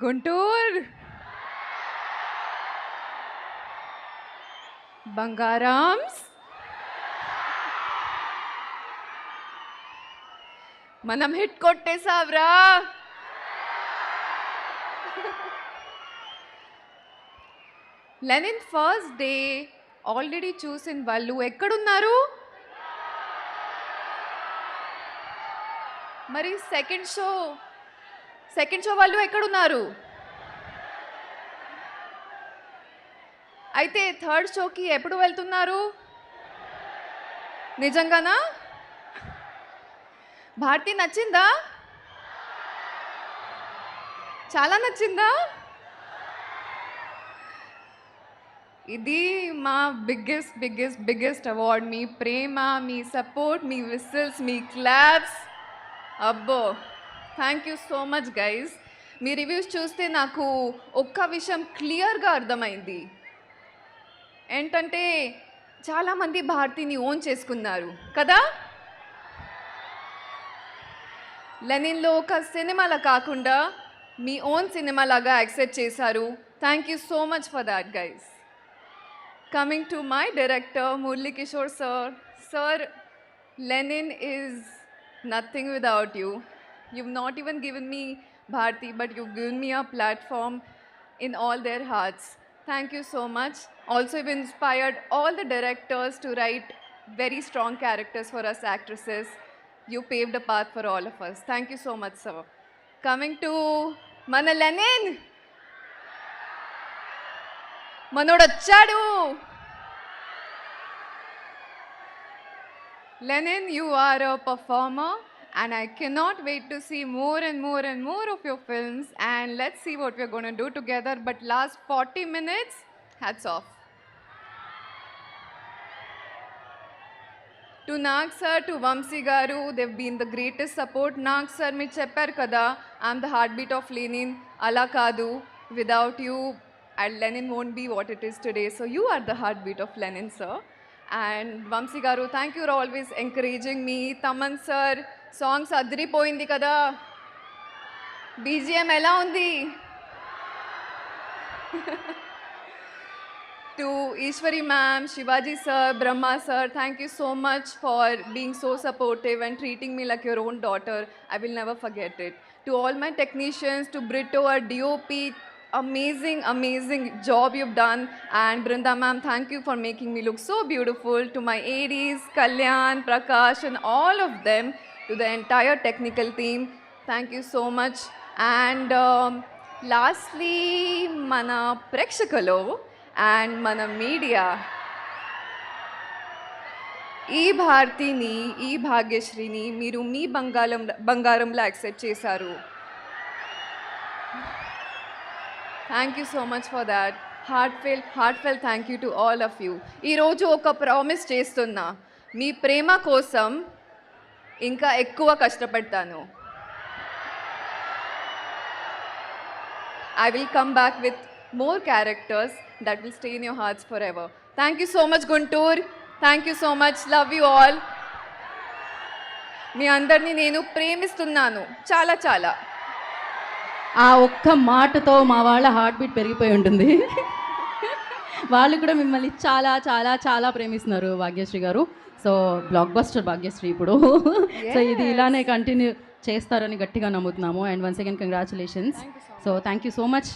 గుంటూరు బంగారామ్స్ మనం హిట్ కొట్టేసావ్రా. లెనిన్ ఫస్ట్ డే ఆల్రెడీ చూసిన వాళ్ళు ఎక్కడున్నారు? మరి సెకండ్ షో వాళ్ళు ఎక్కడున్నారు? అయితే థర్డ్ షోకి ఎప్పుడు వెళ్తున్నారు? నిజంగానా? భారతి నచ్చిందా? చాలా నచ్చిందా? ఇది మా బిగ్గెస్ట్ అవార్డ్. మీ ప్రేమ, మీ సపోర్ట్, మీ విసిల్స్, మీ క్లాప్స్. అబ్బో, thank you so much guys. Me reviews చూస్తే నాకు ఒక్క విషయం క్లియర్గా అర్థమైంది. ఏంటంటే చాలామంది భారతిని ఓన్ చేసుకున్నారు కదా. లెనిన్లో ఒక సినిమాలా కాకుండా మీ ఓన్ సినిమాలాగా యాక్సెప్ట్ చేశారు. Thank you so much for that guys. Coming to my director, Murli Kishore sir. Sir, Lenin is nothing without you. You've not even given me Bharti, but you've given me a platform in all their hearts. Thank you so much. Also, you've inspired all the directors to write very strong characters for us actresses. You paved a path for all of us. Thank you so much, sir. Coming to Mana Lenin. మనోడొచ్చాడు. Lenin, you are a performer and I cannot wait to see more and more of your films, and let's see what we're going to do together. But last 40 minutes, hats off. To Nag sir, to Vamsi garu, they've been the greatest support. Nag sir, మీరు చెప్పారు కదా, I'm the heartbeat of Lenin. అలా కాదు, without you and Lenin won't be what it is today. So you are the heartbeat of Lenin, sir. And Vamsi garu, thank you for always encouraging me. Taman sir, songs adripoyindi kada. BGM ela undi? To Ishwari ma'am, Shivaji sir, Brahma sir, thank you so much for being so supportive and treating me like your own daughter. I will never forget it. To all my technicians, to Brito, our DOP, amazing job you've done. And Brinda ma'am, thank you for making me look so beautiful. To my ADs, Kalyan, Prakash and all of them, to the entire technical team, thank you so much. And lastly, mana prekshakalo and mana media, ఈ భారతిని, ఈ భాగ్యశ్రీని మీరు మీ బంగారంలో accept చేశారు. Thank you so much for that. Heartfelt thank you to all of you. ఈరోజు ఒక promise చేస్తున్నా, మీ ప్రేమ కోసం ఇంకా ఎక్కువ కష్టపడతాను. I will come back with more characters that will stay in your hearts forever. Thank you so much, Guntur. Thank you so much. Love you all. మీ అందరినీ నేను ప్రేమిస్తున్నాను చాలా చాలా. ఆ ఒక్క మాటతో మా వాళ్ళ హార్ట్ బీట్ పెరిగిపోయి ఉంటుంది. వాళ్ళు కూడా మిమ్మల్ని చాలా చాలా చాలా ప్రేమిస్తున్నారు భాగ్యశ్రీ గారు. సో బ్లాక్ బస్టర్ భాగ్యశ్రీ ఇప్పుడు. సో ఇది ఇలానే కంటిన్యూ చేస్తారని గట్టిగా నమ్ముతున్నాము. And once again congratulations. So thank you so much.